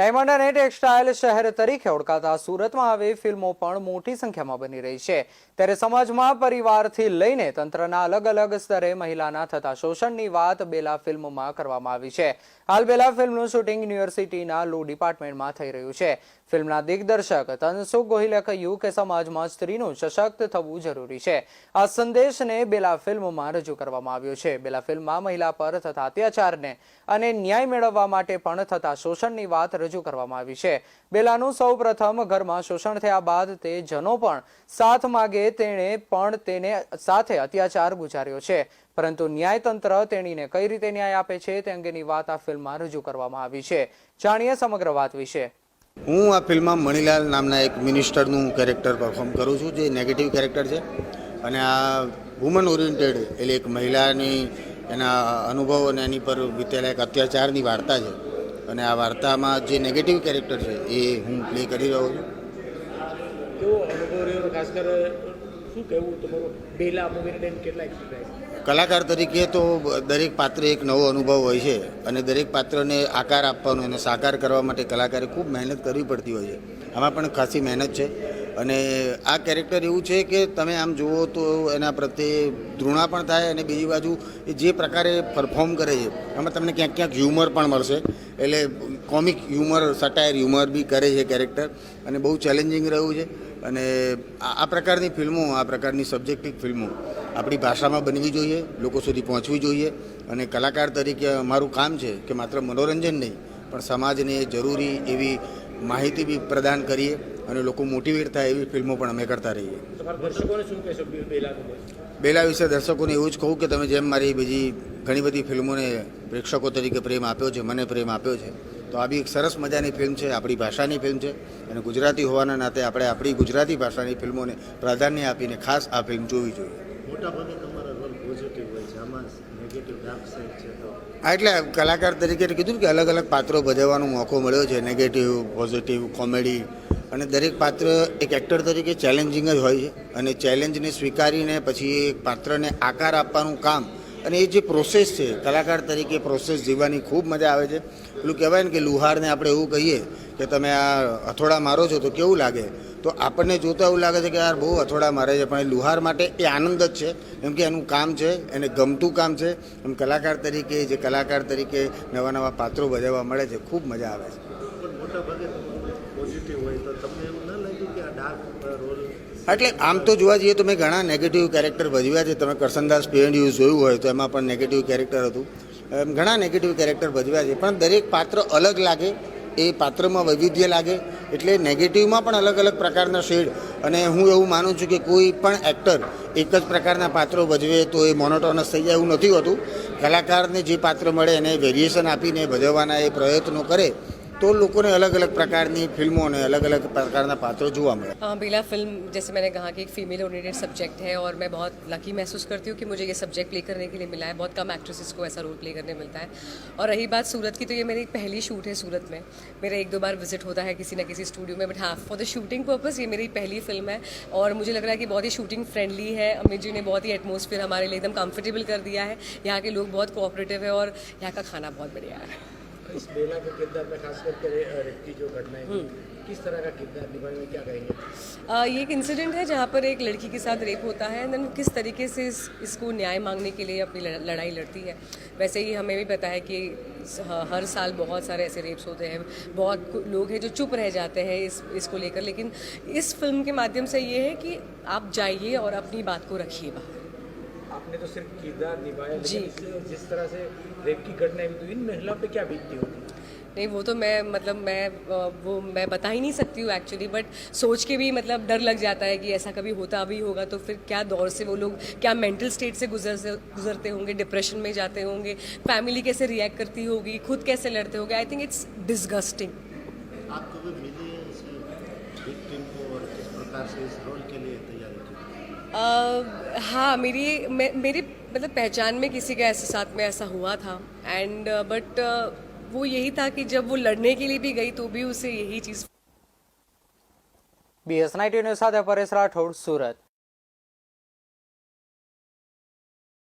Diamond અને textile શહેર તરીકે ઓળખાતા સુરતમાં હવે ફિલ્મો પણ મોટી સંખ્યામાં બની રહી છે। ત્યારે સમાજમાં પરિવારથી લઈને તંત્રના અલગ અલગ સ્તરે મહિલાના થતા શોષણની વાત બેલા ફિલ્મમાં કરવામાં આવી છે। હાલ બેલા ફિલ્મનું શૂટિંગ યુનિવર્સિટીના લો ડિપાર્ટમેન્ટમાં થઈ રહ્યું છે। ફિલ્મના દિગ્દર્શક તનસુખ ગોહિલે કહ્યું કે સમાજમાં સ્ત્રીનું સશક્ત થવું જરૂરી છે। આ સંદેશને બેલા ફિલ્મમાં રજૂ કરવામાં આવ્યો છે। બેલા ફિલ્મમાં મહિલા પર થતા અત્યાચારને અને ન્યાય મેળવવા માટે પણ થતા શોષણની વાત રજૂ કરવામાં આવી છે। બેલાનું સૌ પ્રથમ ઘરમાં શોષણ થયા બાદ તે જનો પણ સાથ માગે તેણે પણ તેને સાથે અત્યાચાર ગુજાર્યો છે, પરંતુ ન્યાયતંત્ર તેણીને કઈ રીતે ન્યાય આપે છે તે અંગેની વાત આ ફિલ્મમાં રજૂ કરવામાં આવી છે। જાણીએ સમગ્ર વાત વિશે। હું આ ફિલ્મમાં મણિલાલ નામના એક મિનિસ્ટરનું કેરેક્ટર પરફોર્મ કરું છું, જે નેગેટિવ કેરેક્ટર છે અને આ વુમન ઓરિએન્ટેડ એટલે એક મહિલાની એના અનુભવ અને એની પર વીતેલા એક અત્યાચારની વાર્તા છે અને આ વાર્તામાં જે નેગેટિવ કેરેક્ટર છે એ હું પ્લે કરી રહ્યો છું। કેવો અનુભવ રહ્યો, ખાસ કરી શું કહેવું તમારું બેલા મૂવીને કેટલા એક્સપિરિયન્સ? કલાકાર તરીકે તો દરેક પાત્ર એક નવો અનુભવ હોય છે અને દરેક પાત્રને આકાર આપવાનો અને સાકાર કરવા માટે કલાકારે ખૂબ મહેનત કરવી પડતી હોય છે। આમાં પણ ખાસી મહેનત છે અને આ કેરેક્ટર એવું છે કે તમે આમ જુઓ તો એના પ્રત્યે ધૃણા પણ થાય અને બીજી બાજુ એ જે પ્રકારે પરફોર્મ કરે છે એમાં તમને ક્યાંક ક્યાંક હ્યુમર પણ મળશે, એટલે કોમિક હ્યુમર, સટાયર હ્યુમર બી કરે છે કેરેક્ટર અને બહુ ચેલેન્જિંગ રહ્યું છે। અને આ પ્રકારની ફિલ્મો, આ પ્રકારની સબ્જેક્ટિવ ફિલ્મો આપણી ભાષામાં બનવી જોઈએ, લોકો સુધી પહોંચવી જોઈએ અને કલાકાર તરીકે અમારું કામ છે કે માત્ર મનોરંજન નહીં પણ સમાજને જરૂરી એવી માહિતી બી પ્રદાન કરીએ અને લોકો મોટિવેટ થાય એવી ફિલ્મો પણ અમે કરતા રહીએ। દર્શકોને શું કહેશો બેલા વિશે? દર્શકોને એવું જ કહું કે તમે જેમ મારી બીજી ઘણી બધી ફિલ્મોને પ્રેક્ષકો તરીકે પ્રેમ આપ્યો છે, મને પ્રેમ આપ્યો છે, તો આ બી એક સરસ મજાની ફિલ્મ છે, આપણી ભાષાની ફિલ્મ છે અને ગુજરાતી હોવાના નાતે આપણે આપણી ગુજરાતી ભાષાની ફિલ્મોને પ્રાધાન્ય આપીને ખાસ આ ફિલ્મ જોવી જોઈએ। મોટાભાગે તમારા રોલ પોઝિટિવ હોય છે, આમાં નેગેટિવ ડાર્ક સાઇડ છે તો એટલે કલાકાર તરીકે કીધું કે અલગ અલગ પાત્રો ભજવવાનો મોકો મળ્યો છે, નેગેટિવ, પોઝિટિવ, કોમેડી, અને દરેક પાત્ર એક એક્ટર તરીકે ચેલેન્જિંગ જ હોય છે અને ચેલેન્જને સ્વીકારીને પછી એ પાત્રને આકાર આપવાનું કામ અને એ જે પ્રોસેસ છે, કલાકાર તરીકે પ્રોસેસ જીવવાની ખૂબ મજા આવે છે। પેલું કહેવાય ને કે લુહારને આપણે એવું કહીએ કે તમે આ હથોડા મારો છો તો કેવું લાગે, તો આપણને જોતા એવું લાગે છે કે યાર બહુ હથોડા મારે છે, પણ એ લુહાર માટે એ આનંદ જ છે, કેમ કે એનું કામ છે, એને ગમતું કામ છે। એમ કલાકાર તરીકે નવા નવા પાત્રો ભજવવા મળે છે, ખૂબ મજા આવે છે। પણ મોટાભાગે પોઝિટિવ હોય તો તમને એવું ન લાગ્યું કે આ ડાર્ક રોલ? એટલે આમ તો જોવા જઈએ તો મેં ઘણા નેગેટિવ કેરેક્ટર ભજવ્યા છે। તમે કરસનદાસ પીએનડી જોયું હોય તો એમાં પણ નેગેટિવ કેરેક્ટર હતું, ઘણા નેગેટિવ કેરેક્ટર ભજવ્યા છે, પણ દરેક પાત્ર અલગ લાગે, એ પાત્રમાં વૈવિધ્ય લાગે, એટલે નેગેટિવમાં પણ અલગ અલગ પ્રકારના શેડ। અને હું એવું માનું છું કે કોઈ પણ એક્ટર એક જ પ્રકારના પાત્રો ભજવે તો એ મોનોટોનસ થઈ જાય એવું નથી હોતું। કલાકારને જે પાત્ર મળે એને વેરિએશન આપીને ભજવવાના એ પ્રયત્નો કરે तो लोगों ने अलग अलग प्रकार की फिल्मों ने अलग अलग प्रकार पात्रों जुआ मिले। बेला फिल्म जैसे मैंने कहा कि एक फीमेल ओरिएंटेड सब्जेक्ट है और मैं बहुत लकी महसूस करती हूँ कि मुझे ये सब्जेक्ट प्ले करने के लिए मिला है। बहुत कम एक्ट्रेसेस को ऐसा रोल प्ले करने मिलता है। और रही बात सूरत की, तो ये मेरी पहली शूट है सूरत में। मेरा एक दो बार विजिट होता है किसी न किसी स्टूडियो में, बट हाँ, फॉर द शूटिंग पर्पस ये मेरी पहली फिल्म है और मुझे लग रहा है कि बहुत ही शूटिंग फ्रेंडली है। अमित जी ने बहुत ही एटमॉस्फेयर हमारे लिए एकदम कंफर्टेबल कर दिया है। यहाँ के लोग बहुत कोऑपरेटिव है और यहाँ का खाना बहुत बढ़िया है। इस बेला के किरदार में खास करके रेप की जो घटनाएं हुई, किस तरह का किरदार निभाने में क्या कहेंगे? ये एक इंसिडेंट है जहाँ पर एक लड़की के साथ रेप होता है, देन किस तरीके से इसको न्याय मांगने के लिए अपनी लड़ाई लड़ती है। वैसे ही हमें भी पता है कि हर साल बहुत सारे ऐसे रेप्स होते हैं, बहुत लोग हैं जो चुप रह जाते हैं इसको लेकर, लेकिन इस फिल्म के माध्यम से ये है कि आप जाइए और अपनी बात को रखिए बाहर। आपने तो सिर्फ किरदार निभाया, लेकिन इसलिए जिस तरह से रेप की घटनाएं हुई तो इन महिलाओं पे क्या बीतती होगी? नहीं, वो तो मैं बता ही नहीं सकती हूँ एक्चुअली, बट सोच के भी मतलब डर लग जाता है कि ऐसा कभी होता भी होगा तो फिर क्या दौर से वो लोग, क्या मेंटल स्टेट से गुजरते होंगे, डिप्रेशन में जाते होंगे, फैमिली कैसे रिएक्ट करती होगी, खुद कैसे लड़ते होंगे। I think it's disgusting. आपको भी मिली है इसकी विक्टिम को और किस प्रकार से इस रोल के लिए तैयारी की? हाँ, मेरी मतलब पहचान में किसी का ऐसे साथ में ऐसा हुआ था एंड बट वो यही था कि जब वो लड़ने के लिए भी गई तो भी उसे यही चीज़। BS19 न्यूज़ સાથે પરેશ રાઠોડ, સુરત।